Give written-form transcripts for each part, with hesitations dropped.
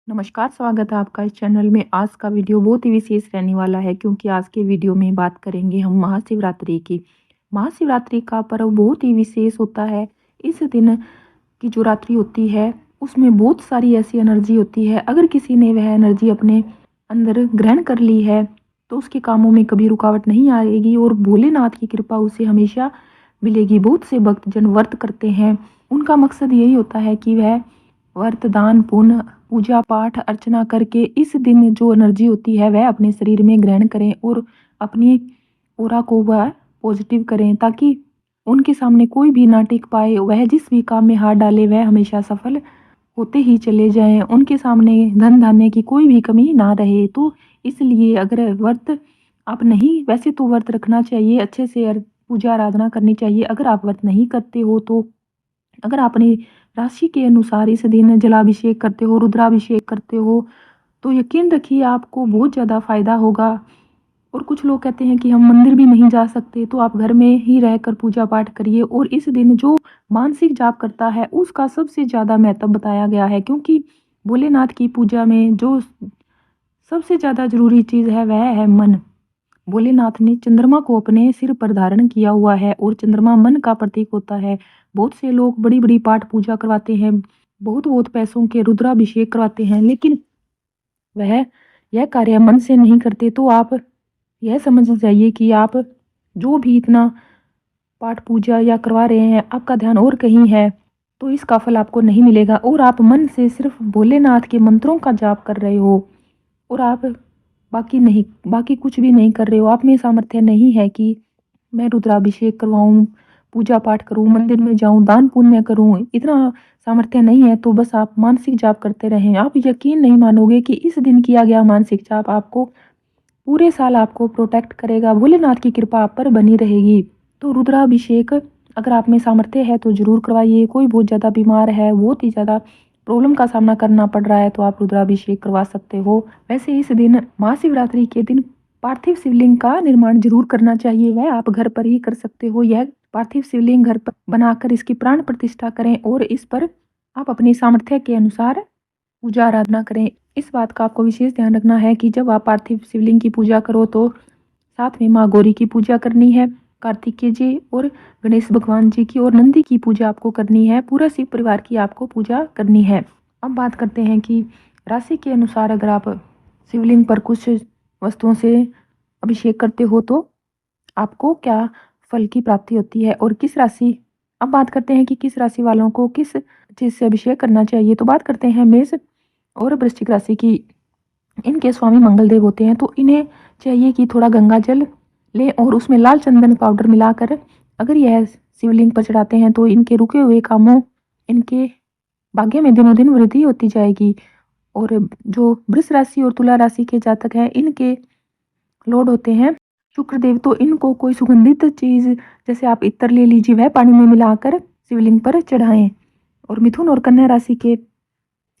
नमस्कार, स्वागत है आपका इस चैनल में। आज का वीडियो बहुत ही विशेष रहने वाला है क्योंकि आज के वीडियो में बात करेंगे हम महाशिवरात्रि की। महाशिवरात्रि का पर्व बहुत ही विशेष होता है। इस दिन की जो रात्रि होती है उसमें बहुत सारी ऐसी एनर्जी होती है। अगर किसी ने वह एनर्जी अपने अंदर ग्रहण कर ली है तो उसके कामों में कभी रुकावट नहीं आएगी और भोलेनाथ की कृपा उसे हमेशा मिलेगी। बहुत से भक्तजन व्रत करते हैं, उनका मकसद यही होता है कि वह व्रत, दान, पुण्य, पूजा पाठ अर्चना करके इस दिन जो एनर्जी होती है वह अपने शरीर में ग्रहण करें और अपनी ऑरा को वह पॉजिटिव करें ताकि उनके सामने कोई भी ना टिक पाए। वह जिस भी काम में हाथ डाले वह हमेशा सफल होते ही चले जाएं, उनके सामने धन धान्य की कोई भी कमी ना रहे। तो इसलिए अगर व्रत आप नहीं, वैसे तो व्रत रखना चाहिए, अच्छे से पूजा आराधना करनी चाहिए। अगर आप व्रत नहीं करते हो तो अगर आप अपनी राशि के अनुसार इस दिन जलाभिषेक करते हो, रुद्राभिषेक करते हो, तो यकीन रखिए आपको बहुत ज़्यादा फ़ायदा होगा। और कुछ लोग कहते हैं कि हम मंदिर भी नहीं जा सकते, तो आप घर में ही रहकर पूजा पाठ करिए। और इस दिन जो मानसिक जाप करता है उसका सबसे ज़्यादा महत्व बताया गया है क्योंकि भोलेनाथ की पूजा में जो सबसे ज़्यादा ज़रूरी चीज़ है वह है मन। भोलेनाथ ने चंद्रमा को अपने सिर पर धारण किया हुआ है और चंद्रमा मन का प्रतीक होता है। बहुत से लोग बड़ी बड़ी पाठ पूजा करवाते हैं, बहुत बहुत पैसों के रुद्राभिषेक करवाते हैं, लेकिन वह यह कार्य मन से नहीं करते। तो आप यह समझ जाइए कि आप जो भी इतना पाठ पूजा या करवा रहे हैं आपका ध्यान और कहीं है, तो इसका फल आपको नहीं मिलेगा। और आप मन से सिर्फ भोलेनाथ के मंत्रों का जाप कर रहे हो और आप बाकी कुछ भी नहीं कर रहे हो। आप में सामर्थ्य नहीं है कि मैं रुद्राभिषेक करवाऊँ, पूजा पाठ करूँ, मंदिर में जाऊँ, दान पुण्य करूँ, इतना सामर्थ्य नहीं है तो बस आप मानसिक जाप करते रहें। आप यकीन नहीं मानोगे कि इस दिन किया गया मानसिक जाप आपको पूरे साल आपको प्रोटेक्ट करेगा। भोलेनाथ की कृपा आप पर बनी रहेगी। तो रुद्राभिषेक अगर आप में सामर्थ्य है तो ज़रूर करवाइए। कोई बहुत ज़्यादा बीमार है, बहुत ही ज़्यादा प्रॉब्लम का सामना करना पड़ रहा है तो आप रुद्राभिषेक करवा सकते हो। वैसे इस दिन महाशिवरात्रि के दिन पार्थिव शिवलिंग का निर्माण ज़रूर करना चाहिए। वह आप घर पर ही कर सकते हो। यह पार्थिव शिवलिंग घर पर बनाकर इसकी प्राण प्रतिष्ठा करें और इस पर आप अपनी सामर्थ्य के अनुसार पूजा आराधना करें। इस बात का आपको विशेष ध्यान रखना है कि जब आप पार्थिव शिवलिंग की पूजा करो तो साथ में माँ गौरी की पूजा करनी है, कार्तिकेय जी और गणेश भगवान जी की और नंदी की पूजा आपको करनी है। पूरा शिव परिवार की आपको पूजा करनी है। अब बात करते हैं कि राशि के अनुसार अगर आप शिवलिंग पर कुछ वस्तुओं से अभिषेक करते हो तो आपको क्या फल की प्राप्ति होती है और किस राशि। अब बात करते हैं कि किस राशि वालों को किस चीज़ से अभिषेक करना चाहिए। तो बात करते हैं मेष और वृश्चिक राशि की। इनके स्वामी मंगल देव होते हैं तो इन्हें चाहिए कि थोड़ा गंगा जल लें और उसमें लाल चंदन पाउडर मिलाकर अगर यह शिवलिंग पर चढ़ाते हैं तो इनके रुके हुए कामों, इनके भाग्य में दिनों दिन वृद्धि होती जाएगी। और जो वृष राशि और तुला राशि के जातक हैं इनके लॉर्ड होते हैं शुक्रदेव, तो इनको कोई सुगंधित चीज़ जैसे आप इत्र ले लीजिए, वह पानी में मिलाकर शिवलिंग पर चढ़ाएं। और मिथुन और कन्या राशि के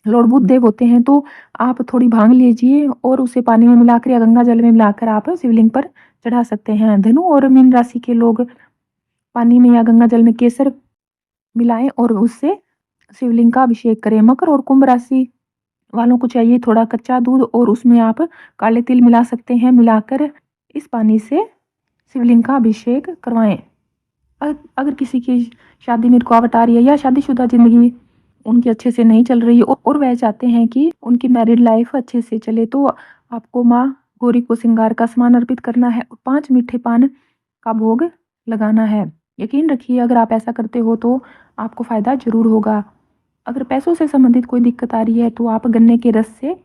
लॉर्ड बुध देव होते हैं तो आप थोड़ी भांग लीजिए और उसे पानी में मिलाकर या गंगा जल में मिलाकर आप शिवलिंग पर चढ़ा सकते हैं। धनु और मीन राशि के लोग पानी में या गंगा जल में केसर मिलाएं और उससे शिवलिंग का अभिषेक करें। मकर और कुंभ राशि वालों को चाहिए थोड़ा कच्चा दूध और उसमें आप काले तिल मिला सकते हैं। मिलाकर इस पानी से शिवलिंग का अभिषेक करवाएं। अगर किसी की शादी में रुकावट आ रही है या शादीशुदा जिंदगी उनकी अच्छे से नहीं चल रही है और वह चाहते हैं कि उनकी मैरिड लाइफ अच्छे से चले तो आपको माँ गौरी को श्रृंगार का सामान अर्पित करना है और 5 मीठे पान का भोग लगाना है। यकीन रखिए अगर आप ऐसा करते हो तो आपको फ़ायदा ज़रूर होगा। अगर पैसों से संबंधित कोई दिक्कत आ रही है तो आप गन्ने के रस से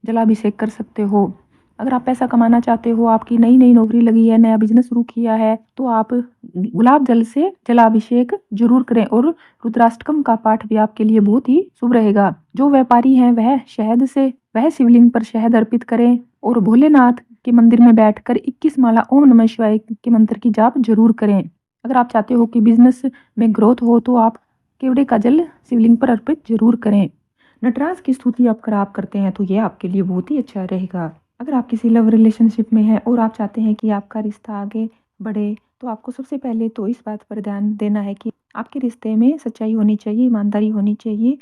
जलाभिषेक कर सकते हो। अगर आप पैसा कमाना चाहते हो, आपकी नई नई नौकरी लगी है, नया बिजनेस शुरू किया है तो आप गुलाब जल से जलाभिषेक जरूर करें और रुद्राष्टकम का पाठ भी आपके लिए बहुत ही शुभ रहेगा। जो व्यापारी हैं वह शिवलिंग पर शहद अर्पित करें और भोलेनाथ के मंदिर में बैठकर 21 माला ओम नमः शिवाय के मंत्र की जाप जरूर करें। अगर आप चाहते हो कि बिजनेस में ग्रोथ हो तो आप केवड़े का जल शिवलिंग पर अर्पित जरूर करें। नटराज की स्तुति आप करते हैं तो यह आपके लिए बहुत ही अच्छा रहेगा। अगर आप किसी लव रिलेशनशिप में हैं और आप चाहते हैं कि आपका रिश्ता आगे बढ़े तो आपको सबसे पहले तो इस बात पर ध्यान देना है कि आपके रिश्ते में सच्चाई होनी चाहिए, ईमानदारी होनी चाहिए।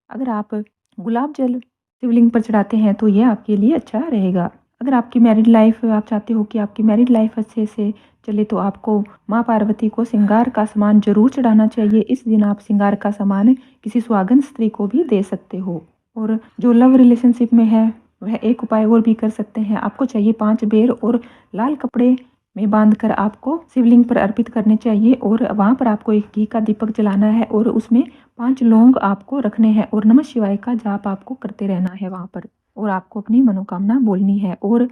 अगर आप गुलाब जल शिवलिंग पर चढ़ाते हैं तो ये आपके लिए अच्छा रहेगा। अगर आपकी मैरिड लाइफ आप चाहते हो कि आपकी मैरिड लाइफ अच्छे से चले तो आपको माँ पार्वती को श्रृंगार का सामान ज़रूर चढ़ाना चाहिए। इस दिन आप श्रृंगार का सामान किसी सुहागन स्त्री को भी दे सकते हो। और जो लव रिलेशनशिप में है वह एक उपाय और भी कर सकते हैं। आपको चाहिए 5 बेर और लाल कपड़े में बांधकर आपको शिवलिंग पर अर्पित करने चाहिए और वहाँ पर आपको एक घी का दीपक जलाना है और उसमें 5 लौंग आपको रखने हैं और नमः शिवाय का जाप आपको करते रहना है वहाँ पर और आपको अपनी मनोकामना बोलनी है। और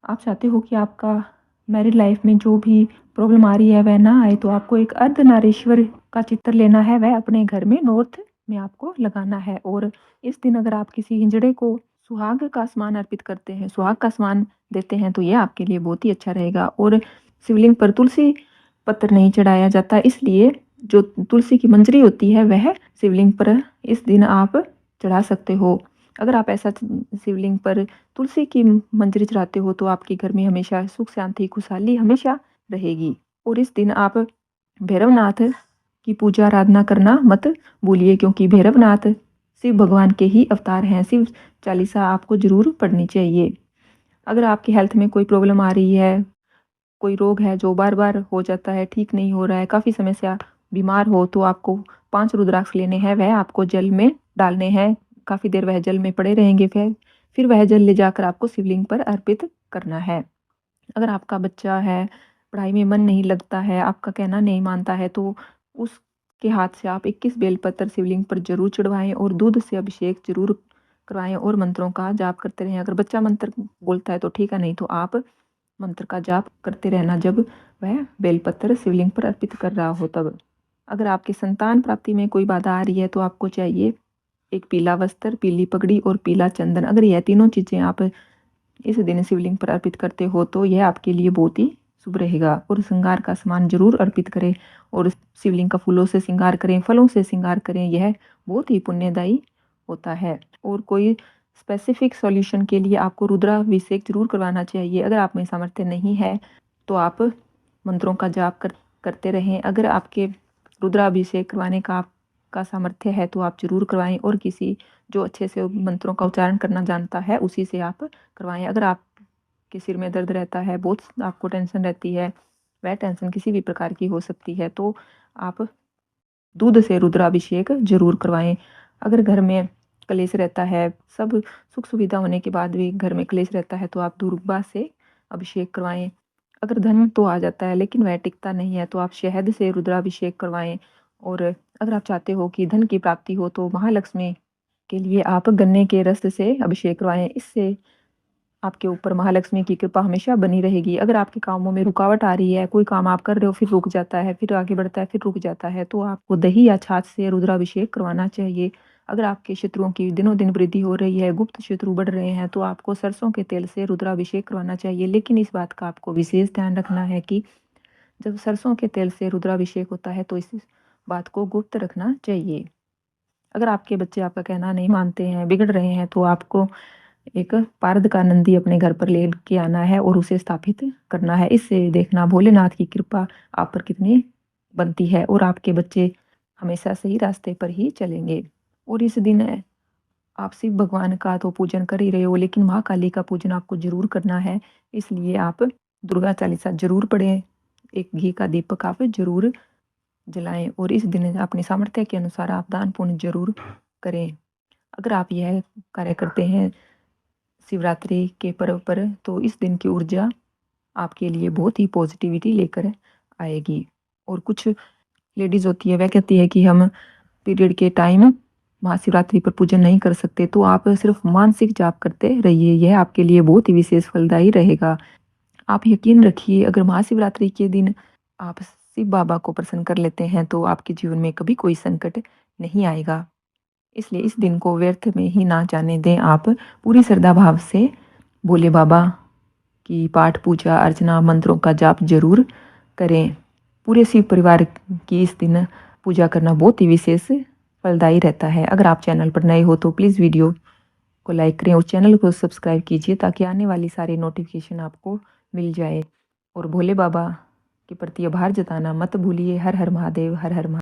आप चाहते हो कि आपका मैरिड लाइफ में जो भी प्रॉब्लम आ रही है वह ना आए तो आपको एक अर्धनारीश्वर का चित्र लेना है, वह अपने घर में नॉर्थ में आपको लगाना है। और इस दिन अगर आप किसी हिजड़े को सुहाग का सामान अर्पित करते हैं, सुहाग का सामान देते हैं तो यह आपके लिए बहुत ही अच्छा रहेगा। और शिवलिंग पर तुलसी पत्र नहीं चढ़ाया जाता, इसलिए जो तुलसी की मंजरी होती है वह शिवलिंग पर इस दिन आप चढ़ा सकते हो। अगर आप ऐसा शिवलिंग पर तुलसी की मंजरी चढ़ाते हो तो आपके घर में हमेशा सुख शांति खुशहाली हमेशा रहेगी। और इस दिन आप भैरवनाथ की पूजा आराधना करना मत भूलिए, क्योंकि भैरवनाथ शिव भगवान के ही अवतार हैं। शिव चालीसा आपको जरूर पढ़नी चाहिए। अगर आपकी हेल्थ में कोई प्रॉब्लम आ रही है, कोई रोग है जो बार बार हो जाता है, ठीक नहीं हो रहा है, काफ़ी समय से आप बीमार हो, तो आपको 5 रुद्राक्ष लेने हैं, वह आपको जल में डालने हैं। काफ़ी देर वह जल में पड़े रहेंगे, फिर वह जल ले जाकर आपको शिवलिंग पर अर्पित करना है। अगर आपका बच्चा है, पढ़ाई में मन नहीं लगता है, आपका कहना नहीं मानता है, तो उसके हाथ से आप 21 बेलपत्र शिवलिंग पर ज़रूर चढ़वाएँ और दूध से अभिषेक ज़रूर करवाएँ और मंत्रों का जाप करते रहें। अगर बच्चा मंत्र बोलता है तो ठीक है, नहीं तो आप मंत्र का जाप करते रहना जब वह बेलपत्र शिवलिंग पर अर्पित कर रहा हो तब। अगर आपकी संतान प्राप्ति में कोई बाधा आ रही है तो आपको चाहिए एक पीला वस्त्र, पीली पगड़ी और पीला चंदन। अगर यह तीनों चीज़ें आप इस दिन शिवलिंग पर अर्पित करते हो तो यह आपके लिए बहुत ही शुभ रहेगा। और श्रृंगार का सामान जरूर अर्पित करें और शिवलिंग का फूलों से श्रृंगार करें, फलों से श्रृंगार करें, यह बहुत ही पुण्यदायी होता है। और कोई स्पेसिफिक सॉल्यूशन के लिए आपको रुद्राभिषेक जरूर करवाना चाहिए। अगर आप में सामर्थ्य नहीं है तो आप मंत्रों का जाप करते रहें। अगर आपके रुद्राभिषेक करवाने का सामर्थ्य है तो आप जरूर करवाएं और किसी जो अच्छे से मंत्रों का उच्चारण करना जानता है उसी से आप करवाएं। अगर आपके सिर में दर्द रहता है, बहुत आपको टेंशन रहती है, वह टेंशन किसी भी प्रकार की हो सकती है, तो आप दूध से रुद्राभिषेक जरूर करवाएं। अगर घर में कलेश रहता है, सब सुख सुविधा होने के बाद भी घर में कलेश रहता है, तो आप दुर्वा से अभिषेक करवाएं। अगर धन तो आ जाता है लेकिन वह टिकता नहीं है तो आप शहद से रुद्राभिषेक करवाएं। और अगर आप चाहते हो कि धन की प्राप्ति हो तो महालक्ष्मी के लिए आप गन्ने के रस से अभिषेक करवाएं। इससे आपके ऊपर महालक्ष्मी की कृपा हमेशा बनी रहेगी। अगर आपके कामों में रुकावट आ रही है, कोई काम आप कर रहे हो फिर रुक जाता है, फिर आगे बढ़ता है फिर रुक जाता है, तो आपको दही या छाछ से रुद्राभिषेक करवाना चाहिए। अगर आपके शत्रुओं की दिनों दिन वृद्धि हो रही है, गुप्त शत्रु बढ़ रहे हैं, तो आपको सरसों के तेल से रुद्राभिषेक करवाना चाहिए। लेकिन इस बात का आपको विशेष ध्यान रखना है कि जब सरसों के तेल से रुद्राभिषेक होता है तो इस बात को गुप्त रखना चाहिए। अगर आपके बच्चे आपका कहना नहीं मानते हैं, बिगड़ रहे हैं, तो आपको एक पारद का नंदी अपने घर पर लेके आना है और उसे स्थापित करना है। इससे देखना भोलेनाथ की कृपा आप पर कितनी बनती है और आपके बच्चे हमेशा सही रास्ते पर ही चलेंगे। और इस दिन आप शिव भगवान का तो पूजन कर ही रहे हो, लेकिन माँ काली का पूजन आपको जरूर करना है। इसलिए आप दुर्गा चालीसा जरूर पढ़ें, एक घी का दीपक आप जरूर जलाएं और इस दिन अपने सामर्थ्य के अनुसार आप दान पुण्य जरूर करें। अगर आप यह कार्य करते हैं शिवरात्रि के पर्व पर तो इस दिन की ऊर्जा आपके लिए बहुत ही पॉजिटिविटी लेकर आएगी। और कुछ लेडीज़ होती है, वह कहती है कि हम पीरियड के टाइम महाशिवरात्रि पर पूजन नहीं कर सकते, तो आप सिर्फ मानसिक जाप करते रहिए, यह आपके लिए बहुत ही विशेष फलदायी रहेगा। आप यकीन रखिए, अगर महाशिवरात्रि के दिन आप शिव बाबा को प्रसन्न कर लेते हैं तो आपके जीवन में कभी कोई संकट नहीं आएगा। इसलिए इस दिन को व्यर्थ में ही ना जाने दें। आप पूरी श्रद्धा भाव से भोले बाबा की पाठ पूजा अर्चना मंत्रों का जाप जरूर करें। पूरे शिव परिवार की इस दिन पूजा करना बहुत ही विशेष फलदायी रहता है। अगर आप चैनल पर नए हो तो प्लीज़ वीडियो को लाइक करें और चैनल को सब्सक्राइब कीजिए ताकि आने वाली सारी नोटिफिकेशन आपको मिल जाए। और भोले बाबा के प्रति आभार जताना मत भूलिए। हर हर महादेव, हर हर महादेव।